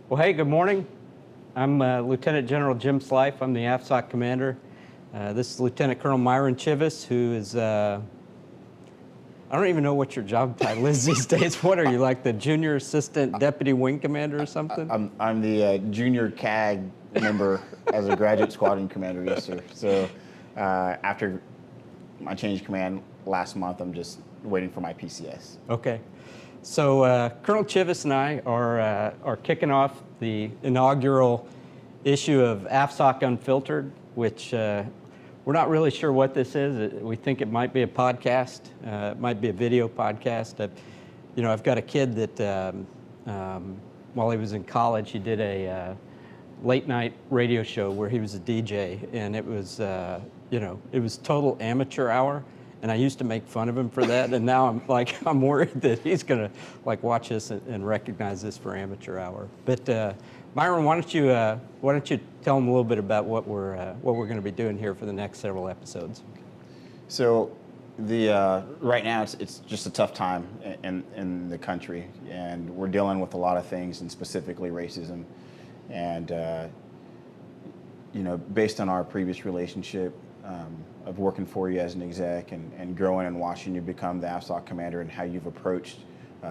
Well, hey, good morning. I'm Lieutenant General Jim Slife. I'm the AFSOC commander. This is Lieutenant Colonel Myron Chivas, who is, I don't even know what your job title is these days. What are you, like the Junior Assistant Deputy Wing Commander or something? I'm the junior CAG member as a graduate squadron commander, yes, sir. So after my change of command last month, I'm just waiting for my PCS. Okay. So Colonel Chivas and I are kicking off the inaugural issue of AFSOC Unfiltered, which we're not really sure what this is. We think it might be a podcast. It might be a video podcast. I've got a kid that while he was in college, he did a late night radio show where he was a DJ, and it was it was total amateur hour. And I used to make fun of him for that, and now I'm worried that he's gonna watch this and recognize this for amateur hour. But Myron, why don't you tell him a little bit about what we're going to be doing here for the next several episodes? So right now it's just a tough time in the country, and we're dealing with a lot of things, and specifically racism. And based on our previous relationship, of working for you as an exec and growing and watching you become the AFSOC commander, and how you've approached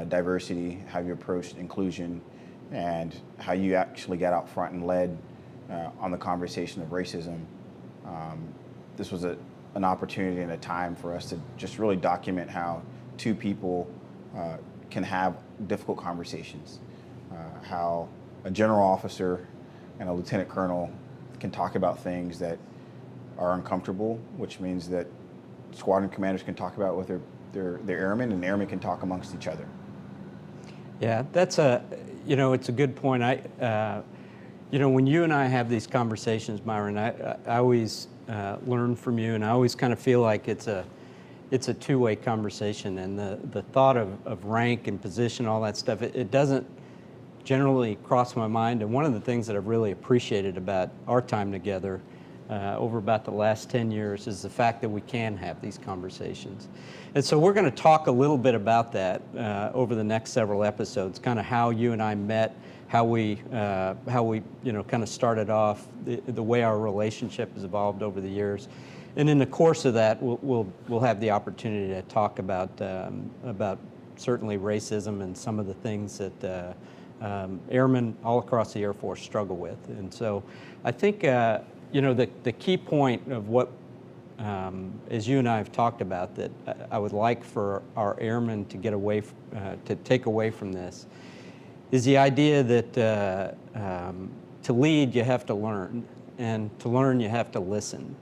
diversity, how you approached inclusion, and how you actually got out front and led on the conversation of racism. This was an opportunity and a time for us to just really document how two people can have difficult conversations, how a general officer and a lieutenant colonel can talk about things that are uncomfortable, which means that squadron commanders can talk about with their airmen, and airmen can talk amongst each other. Yeah, that's it's a good point. When you and I have these conversations, Myron, I always learn from you, and I always kind of feel like it's a two-way conversation, and the thought of rank and position, all that stuff, it doesn't generally cross my mind. And one of the things that I've really appreciated about our time together over about the last 10 years is the fact that we can have these conversations. And so we're going to talk a little bit about that over the next several episodes, kind of how you and I met, how we kind of started off, the way our relationship has evolved over the years. And in the course of that, we'll have the opportunity to talk about certainly racism and some of the things that airmen all across the Air Force struggle with. And so I think the key point of what, as you and I have talked about, that I would like for our airmen to get away, to take away from this, is the idea that to lead you have to learn, and to learn you have to listen.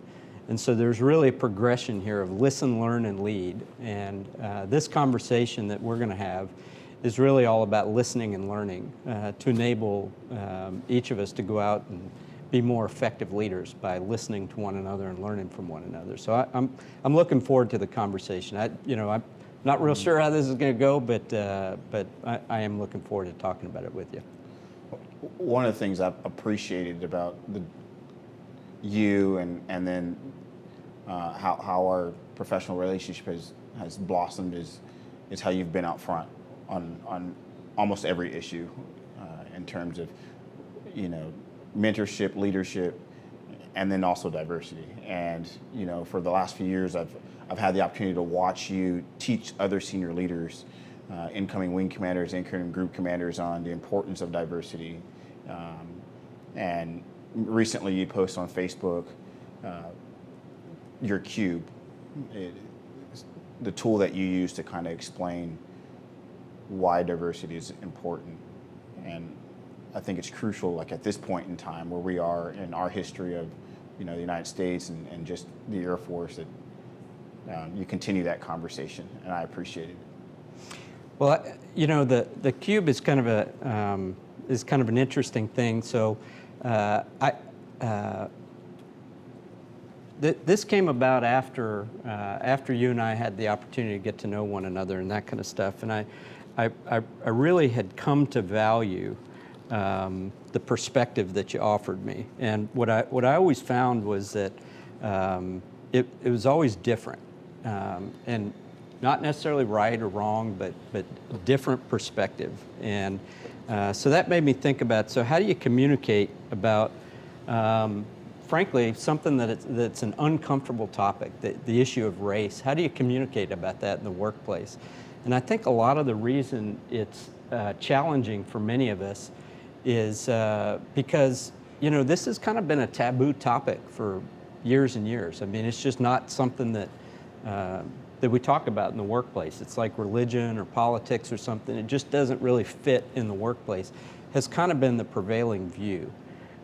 And so there's really a progression here of listen, learn, and lead. And this conversation that we're going to have is really all about listening and learning to enable each of us to go out and be more effective leaders by listening to one another and learning from one another. So I'm looking forward to the conversation. I'm not real sure how this is going to go, but I am looking forward to talking about it with you. One of the things I've appreciated about you and then how our professional relationship has blossomed is how you've been out front on almost every issue in terms of mentorship, leadership, and then also diversity. And for the last few years, I've had the opportunity to watch you teach other senior leaders, incoming wing commanders, incoming group commanders, on the importance of diversity. And recently, you posted on Facebook your cube, the tool that you use to kind of explain why diversity is important. And I think it's crucial, at this point in time where we are in our history of, the United States and just the Air Force, that you continue that conversation, and I appreciate it. Well, the cube is kind of an interesting thing. So, this came about after you and I had the opportunity to get to know one another and that kind of stuff, and I really had come to value the perspective that you offered me. And what I always found was that it was always different, and not necessarily right or wrong, but different perspective. And So that made me think about, so how do you communicate about, frankly, something that's an uncomfortable topic, the issue of race? How do you communicate about that in the workplace? And I think a lot of the reason it's challenging for many of us is because, this has kind of been a taboo topic for years and years. I mean, it's just not something that we talk about in the workplace. It's like religion or politics or something. It just doesn't really fit in the workplace, has kind of been the prevailing view.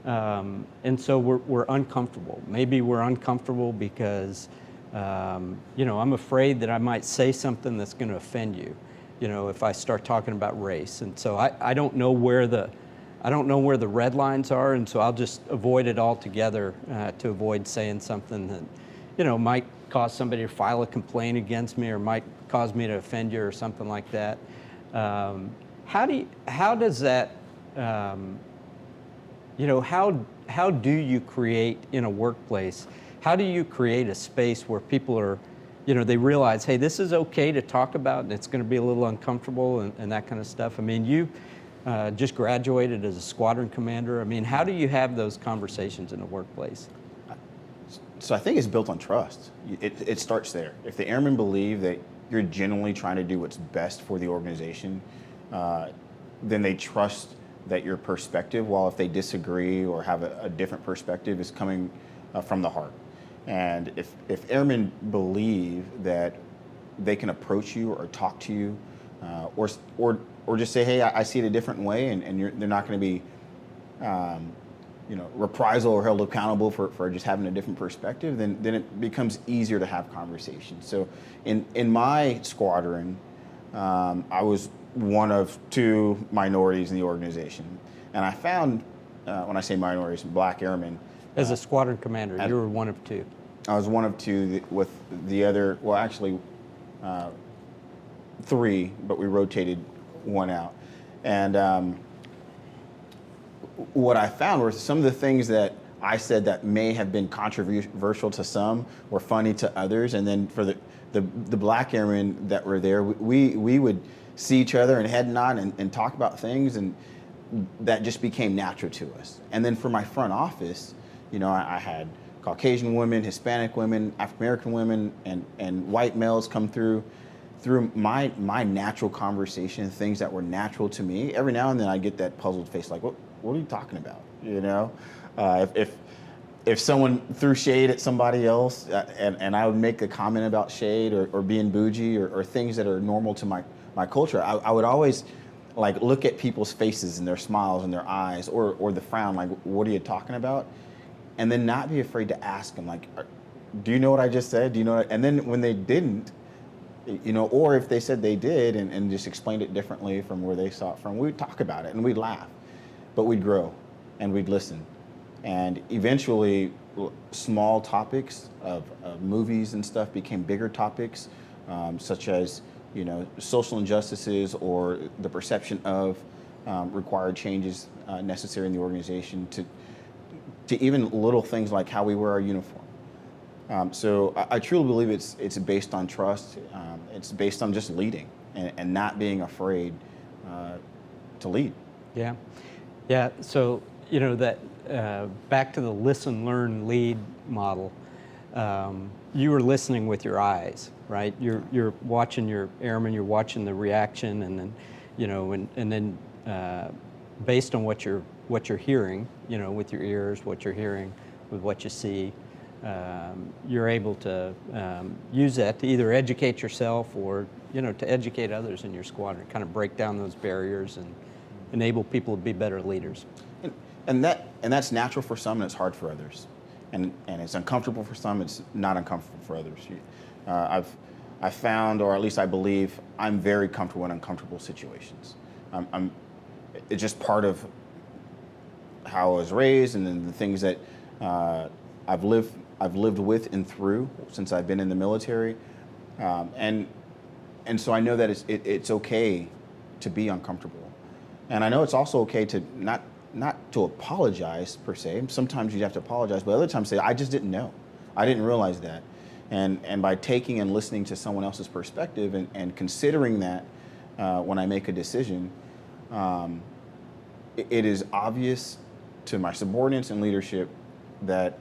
And so we're uncomfortable. Maybe we're uncomfortable because, I'm afraid that I might say something that's going to offend you, if I start talking about race. And so I don't know where the red lines are, and so I'll just avoid it altogether to avoid saying something that, might cause somebody to file a complaint against me or might cause me to offend you or something like that. How does that, how do you create in a workplace, how do you create a space where people are, they realize, hey, this is okay to talk about and it's going to be a little uncomfortable and that kind of stuff? I mean, you just graduated as a squadron commander. I mean, how do you have those conversations in the workplace? So I think it's built on trust. It starts there. If the airmen believe that you're genuinely trying to do what's best for the organization, then they trust that your perspective, while if they disagree or have a different perspective, is coming from the heart. And if airmen believe that they can approach you or talk to you, or just say, hey, I see it a different way, and they're not going to be reprisal or held accountable for just having a different perspective, then it becomes easier to have conversations. So in my squadron, I was one of two minorities in the organization. And I found, when I say minorities, black airmen. As a squadron commander, you were one of two. I was one of two with the other, well, actually three, but we rotated one out. And what I found were some of the things that I said that may have been controversial to some were funny to others. And then for the black airmen that were there, we would see each other and head nod and talk about things, and that just became natural to us. And then for my front office, I had Caucasian women, Hispanic women, African American women, and white males come through my natural conversation, things that were natural to me. Every now and then I get that puzzled face, like, what are you talking about? If someone threw shade at somebody else, and I would make a comment about shade or being bougie or things that are normal to my culture, I would always look at people's faces and their smiles and their eyes or the frown, like, what are you talking about? And then not be afraid to ask them, like, do you know what I just said? Do you know what? And then when they didn't, or if they said they did and just explained it differently from where they saw it from, we'd talk about it and we'd laugh, but we'd grow and we'd listen. And eventually small topics of movies and stuff became bigger topics, such as, social injustices or the perception of required changes necessary in the organization to even little things like how we wear our uniform. So I truly believe it's based on trust. It's based on just leading and not being afraid to lead. Yeah. Yeah. So, that back to the listen, learn, lead model, you were listening with your eyes, right? You're watching your airmen, you're watching the reaction, and then, and then based on what you're hearing, with your ears, what you're hearing, with what you see, you're able to use that to either educate yourself or, to educate others in your squadron, kind of break down those barriers and enable people to be better leaders. And that's natural for some, and it's hard for others. And it's uncomfortable for some, it's not uncomfortable for others. I've found, or at least I believe, I'm very comfortable in uncomfortable situations. It's just part of how I was raised, and then the things that I've lived with and through since I've been in the military, and so I know that it's okay to be uncomfortable, and I know it's also okay to not to apologize per se. Sometimes you have to apologize, but other times say, I just didn't know, I didn't realize that, and by taking and listening to someone else's perspective and considering that when I make a decision, it is obvious to my subordinates and leadership that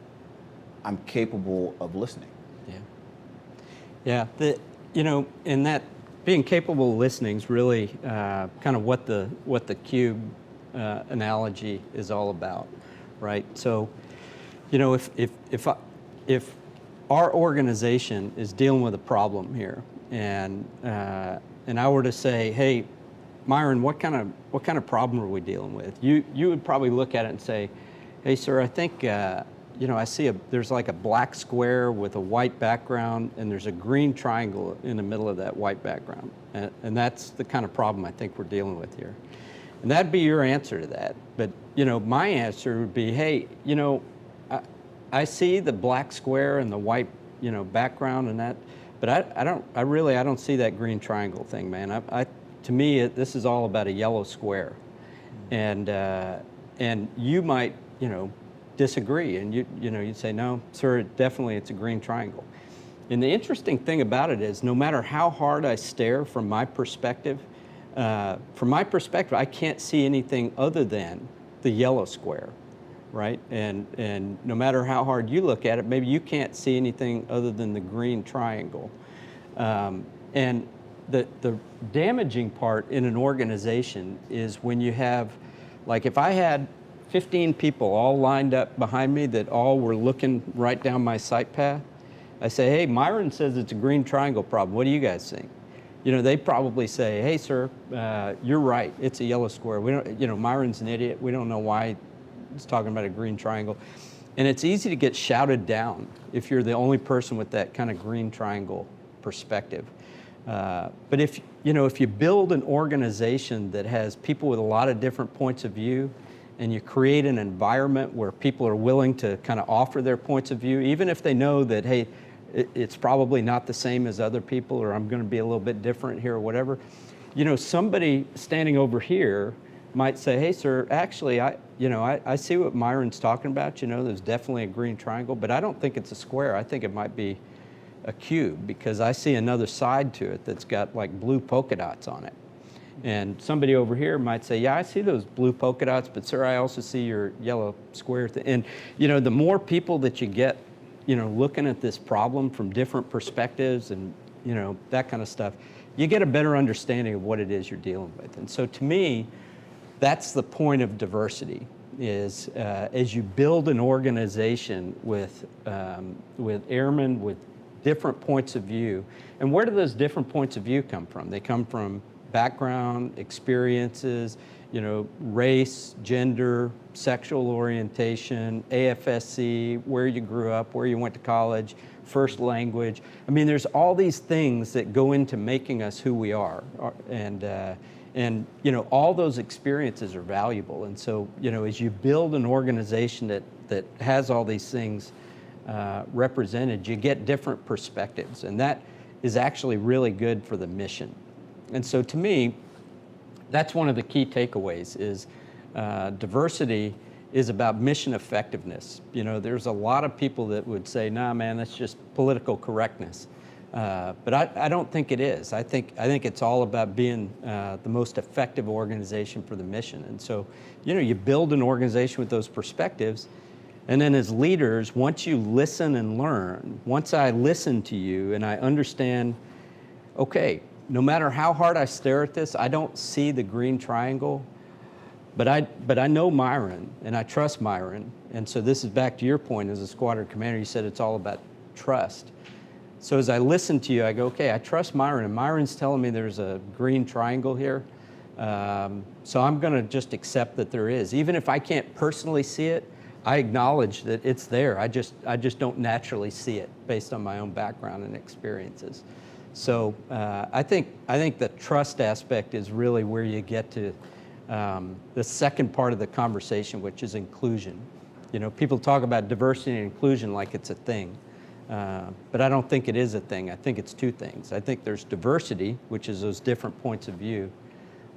I'm capable of listening. Yeah. Yeah. In that being capable of listening is really kind of what the cube analogy is all about, right? So, if our organization is dealing with a problem here, and I were to say, hey, Myron, what kind of problem are we dealing with? You would probably look at it and say, hey, sir, I think I see there's like a black square with a white background, and there's a green triangle in the middle of that white background, and that's the kind of problem I think we're dealing with here. And that'd be your answer to that. But my answer would be, hey, I see the black square and the white background and that, but I don't see that green triangle thing, man. To me, this is all about a yellow square, and you might disagree, and you'd say, no, sir, definitely it's a green triangle. And the interesting thing about it is, no matter how hard I stare from my perspective, I can't see anything other than the yellow square, right? And no matter how hard you look at it, maybe you can't see anything other than the green triangle. And the damaging part in an organization is when you have, like if I had 15 people all lined up behind me that all were looking right down my sight path, I say, hey, Myron says it's a green triangle problem. What do you guys think? They probably say, hey, sir, you're right. It's a yellow square. We don't, Myron's an idiot. We don't know why he's talking about a green triangle. And it's easy to get shouted down if you're the only person with that kind of green triangle perspective. But if you build an organization that has people with a lot of different points of view, and you create an environment where people are willing to kind of offer their points of view, even if they know that, hey, it's probably not the same as other people, or I'm going to be a little bit different here or whatever. Somebody standing over here might say, hey, sir, actually, I see what Myron's talking about. There's definitely a green triangle, but I don't think it's a square. I think it might be a cube, because I see another side to it that's got like blue polka dots on it. And somebody over here might say, yeah, I see those blue polka dots, but sir, I also see your yellow square thing. And the more people that you get, looking at this problem from different perspectives and that kind of stuff, you get a better understanding of what it is you're dealing with. And so to me, that's the point of diversity, is as you build an organization with airmen with different points of view. And where do those different points of view come from? They come from background, experiences, race, gender, sexual orientation, AFSC, where you grew up, where you went to college, first language. I mean, there's all these things that go into making us who we are. And all those experiences are valuable. And so, as you build an organization that has all these things represented, you get different perspectives, and that is actually really good for the mission. And so to me, that's one of the key takeaways is diversity is about mission effectiveness. There's a lot of people that would say, nah, man, that's just political correctness. But I don't think it is. I think it's all about being the most effective organization for the mission. And so, you build an organization with those perspectives. And then as leaders, once you listen and learn, once I listen to you and I understand, okay, no matter how hard I stare at this, I don't see the green triangle, but I know Myron and I trust Myron. And so this is back to your point as a squadron commander. You said it's all about trust. So as I listen to you, I go, okay, I trust Myron, and Myron's telling me there's a green triangle here. So I'm going to just accept that there is. Even if I can't personally see it, I acknowledge that it's there. I just don't naturally see it based on my own background and experiences. So I think the trust aspect is really where you get to the second part of the conversation, which is inclusion. People talk about diversity and inclusion like it's a thing, but I don't think it is a thing. I think it's two things. I think there's diversity, which is those different points of view,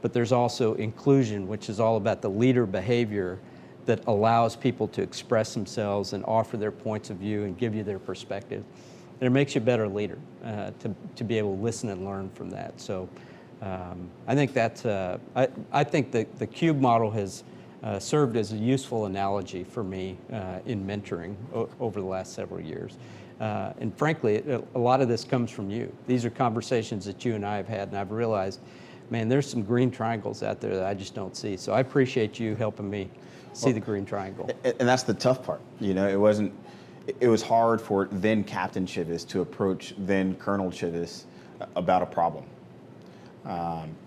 but there's also inclusion, which is all about the leader behavior that allows people to express themselves and offer their points of view and give you their perspective. And it makes you a better leader to be able to listen and learn from that. So I think that's I think the CUBE model has served as a useful analogy for me in mentoring over the last several years. And frankly, a lot of this comes from you. These are conversations that you and I have had, and I've realized, man, there's some green triangles out there that I just don't see. So I appreciate you helping me see the green triangle. And that's the tough part. You know, it was hard for then Captain Chivas to approach then Colonel Chivas about a problem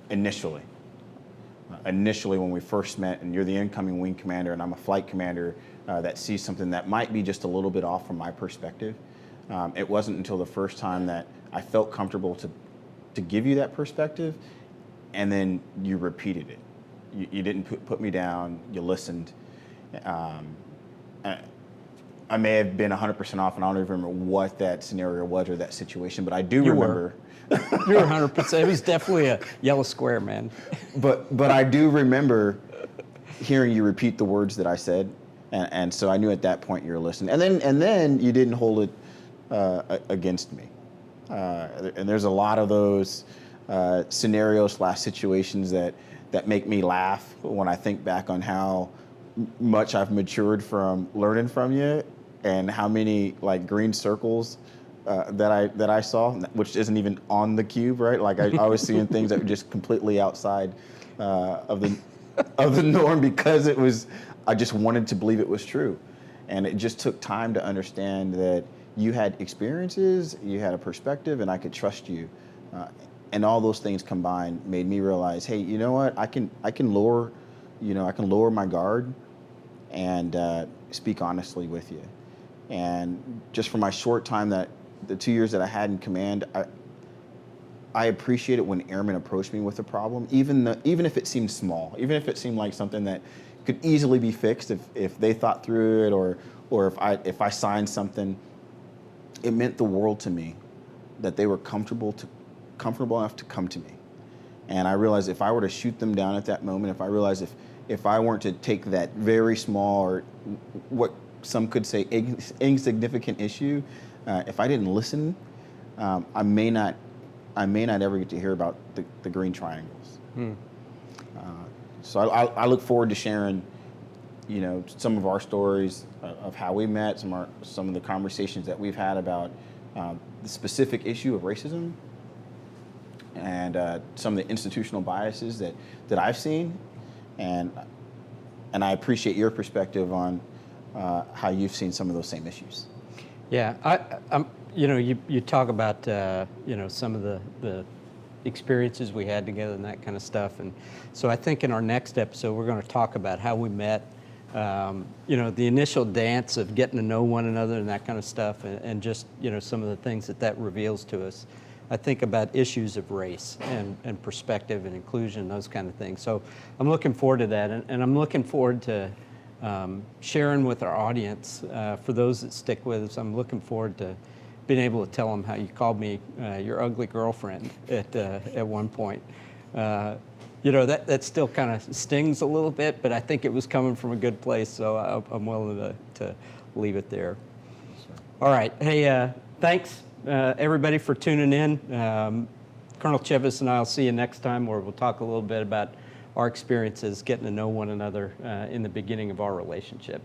initially. Initially, when we first met, and you're the incoming wing commander, and I'm a flight commander that sees something that might be just a little bit off from my perspective. It wasn't until the first time that I felt comfortable to give you that perspective, and then you repeated it. You didn't put me down. You listened. I may have been 100% off, and I don't even remember what that scenario was or that situation, but I do remember. You were 100%. It was definitely a yellow square, man. But I do remember hearing you repeat the words that I said, and so I knew at that point you were listening. And then you didn't hold it against me. And there's a lot of those scenarios / situations that make me laugh when I think back on how much I've matured from learning from you, and how many like green circles that I saw, which isn't even on the cube, right? Like I was seeing things that were just completely outside of the norm, because I just wanted to believe it was true, and it just took time to understand that you had experiences, you had a perspective, and I could trust you. And all those things combined made me realize, hey, you know what? I can lower my guard and speak honestly with you. And just for my short time, the 2 years that I had in command, I appreciate it when airmen approach me with a problem, even if it seemed small, even if it seemed like something that could easily be fixed if they thought through it, or if I signed something. It meant the world to me that they were comfortable enough to come to me. And I realized if I were to shoot them down at that moment, if I realized if I weren't to take that very small, or what some could say insignificant issue, if I didn't listen, I may not ever get to hear about the green triangles. So I look forward to sharing, some of our stories of how we met, some of the conversations that we've had about the specific issue of racism, and some of the institutional biases that I've seen, and I appreciate your perspective on how you've seen some of those same issues. Yeah, I'm. You talk about some of the experiences we had together and that kind of stuff, and so I think in our next episode we're going to talk about how we met. The initial dance of getting to know one another and that kind of stuff, and just some of the things that reveals to us. I think about issues of race and perspective and inclusion, those kind of things. So I'm looking forward to that, and I'm looking forward to sharing with our audience. For those that stick with us, I'm looking forward to being able to tell them how you called me your ugly girlfriend at one point. That still kind of stings a little bit, but I think it was coming from a good place, so I'm willing to leave it there. All right. Hey, thanks, everybody, for tuning in. Colonel Chivas and I will see you next time, where we'll talk a little bit about our experiences getting to know one another in the beginning of our relationship.